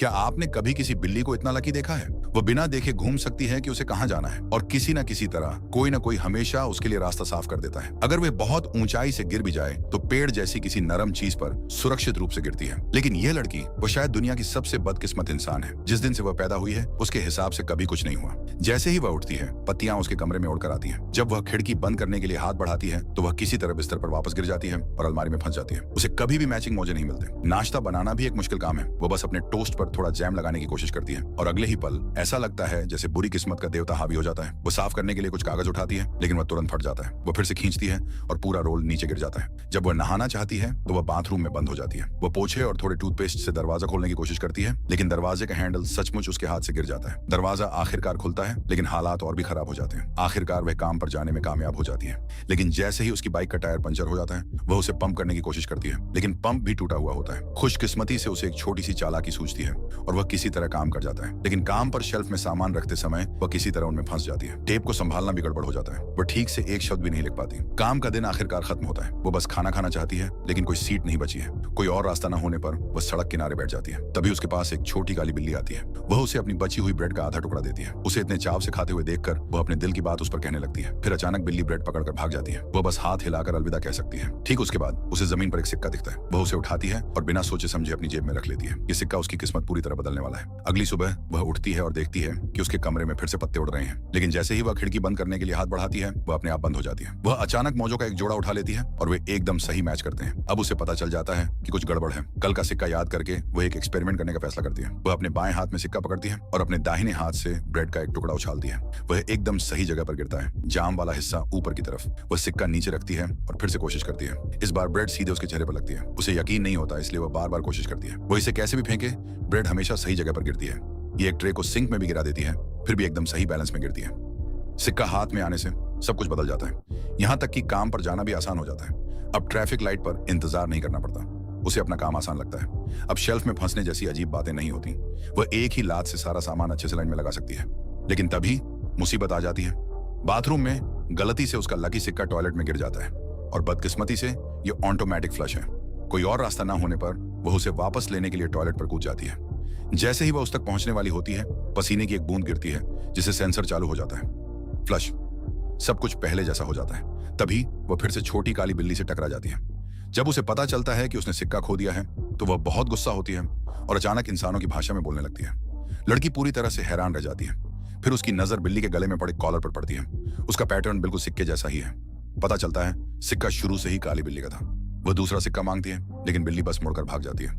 क्या आपने कभी किसी बिल्ली को इतना लकी देखा है? वो बिना देखे घूम सकती है कि उसे कहां जाना है और किसी न किसी तरह कोई ना कोई हमेशा उसके लिए रास्ता साफ कर देता है। अगर वह बहुत ऊंचाई से गिर भी जाए तो पेड़ जैसी किसी नरम चीज पर सुरक्षित रूप से गिरती है। लेकिन यह लड़की वो शायद दुनिया की सबसे बदकिस्मत इंसान है। जिस दिन से वह पैदा हुई है उसके हिसाब से कभी कुछ नहीं हुआ। जैसे ही वह उठती है पत्तियां उसके कमरे में उड़कर आती है। जब वह खिड़की बंद करने के लिए हाथ बढ़ाती है तो वह किसी तरह बिस्तर पर वापस गिर जाती है और अलमारी में फंस जाती है। उसे कभी भी मैचिंग मोजे नहीं मिलते। नाश्ता बनाना भी एक मुश्किल काम है। वो बस अपने टोस्ट पर थोड़ा जैम लगाने की कोशिश करती है और अगले ही पल ऐसा लगता है जैसे बुरी किस्मत का देवता हावी हो जाता है। वो साफ करने के लिए कुछ कागज उठाती है लेकिन वह तुरंत फट जाता है। वो फिर से खींचती है और पूरा रोल नीचे गिर जाता है। जब वह नहाना चाहती है तो वह बाथरूम में बंद हो जाती है। वो पोछे और थोड़े टूथपेस्ट से दरवाजा खोलने की कोशिश करती है लेकिन दरवाजे का हैंडल सचमुच उसके हाथ से गिर जाता है। दरवाजा आखिरकार खुलता है लेकिन हालात और भी खराब हो जाते हैं। आखिरकार वह काम पर जाने में कामयाब हो जाती है लेकिन जैसे ही उसकी बाइक का टायर पंचर हो जाता है वह उसे पंप करने की कोशिश करती है लेकिन पंप भी टूटा हुआ होता है। खुशकिस्मती से उसे एक छोटी सी चालाकी सूझती है और वह किसी तरह काम कर जाता है। लेकिन काम पर शेल्फ में सामान रखते समय वह किसी तरह उनमें फंस जाती है। टेप को संभालना भी गड़बड़ हो जाता है। वह ठीक से एक शब्द भी नहीं लिख पाती। काम का दिन आखिरकार खत्म होता है। वो बस खाना खाना चाहती है लेकिन कोई सीट नहीं बची है। कोई और रास्ता न होने पर वह सड़क किनारे बैठ जाती है। तभी उसके पास एक छोटी काली बिल्ली आती है। वह उसे अपनी बची हुई ब्रेड का आधा टुकड़ा देती है। उसे इतने चाव से खाते हुए देखकर वह अपने दिल की बात उस पर कहने लगती है। फिर अचानक बिल्ली ब्रेड पकड़कर भाग जाती है। वह बस हाथ हिलाकर अलविदा कह सकती है। ठीक उसके बाद उसे जमीन पर एक सिक्का दिखता है। वह उसे उठाती है और बिना सोचे समझे अपनी जेब में रख लेती है। ये सिक्का उसकी किस्मत पूरी तरह बदलने वाला है। अगली सुबह वह उठती है और देखती है कि उसके कमरे में फिर से पत्ते उड़ रहे हैं। लेकिन जैसे ही वह खिड़की बंद करने के लिए हाथ बढ़ाती है वह अपने आप बंद हो जाती है। वह अचानक मौजों का एक जोड़ा उठा लेती है और वे एकदम सही मैच करते हैं। अब उसे पता चल जाता है कि कुछ गड़बड़ है। कल का सिक्का याद करके वह एक एक्सपेरिमेंट करने का फैसला करती है। वह अपने बाएं हाथ में सिक्का पकड़ती है और अपने दाहिने हाथ से ब्रेड का एक टुकड़ा उछालती है। वह एकदम सही जगह पर गिरता है, जाम वाला हिस्सा ऊपर की तरफ। वह सिक्का नीचे रखती है और फिर से कोशिश करती है। इस बार ब्रेड सीधे उसके चेहरे पर लगती है। उसे यकीन नहीं होता इसलिए वह बार बार कोशिश करती है। वह इसे कैसे भी फेंके ब्रेड हमेशा सही जगह पर गिरती है। ये एक ट्रे को सिंक में भी गिरा देती है फिर भी एकदम सही बैलेंस में गिरती है। सिक्का हाथ में आने से सब कुछ बदल जाता है। यहाँ तक कि काम पर जाना भी आसान हो जाता है। अब ट्रैफिक लाइट पर इंतजार नहीं करना पड़ता। उसे अपना काम आसान लगता है। अब शेल्फ में फंसने जैसी अजीब बातें नहीं होती। वह एक ही लात से सारा सामान अच्छे से लाइन में लगा सकती है। लेकिन तभी मुसीबत आ जाती है। बाथरूम में गलती से उसका लकी सिक्का टॉयलेट में गिर जाता है और बदकिस्मती से ये ऑटोमेटिक फ्लश है। कोई और रास्ता ना होने पर वह उसे वापस लेने के लिए टॉयलेट पर कूद जाती है। जैसे ही वह उस तक पहुंचने वाली होती है पसीने की एक बूंद गिरती है जिससे सेंसर चालू हो जाता है। फ्लश। सब कुछ पहले जैसा हो जाता है। तभी वह फिर से छोटी काली बिल्ली से टकरा जाती है। जब उसे पता चलता है कि उसने सिक्का खो दिया है तो वह बहुत गुस्सा होती है और अचानक इंसानों की भाषा में बोलने लगती है। लड़की पूरी तरह से हैरान रह जाती है। फिर उसकी नजर बिल्ली के गले में पड़े कॉलर पर पड़ती है। उसका पैटर्न बिल्कुल सिक्के जैसा ही है। पता चलता है सिक्का शुरू से ही काली बिल्ली का था। वह दूसरा सिक्का मांगती है लेकिन बिल्ली बस मुड़कर भाग जाती है।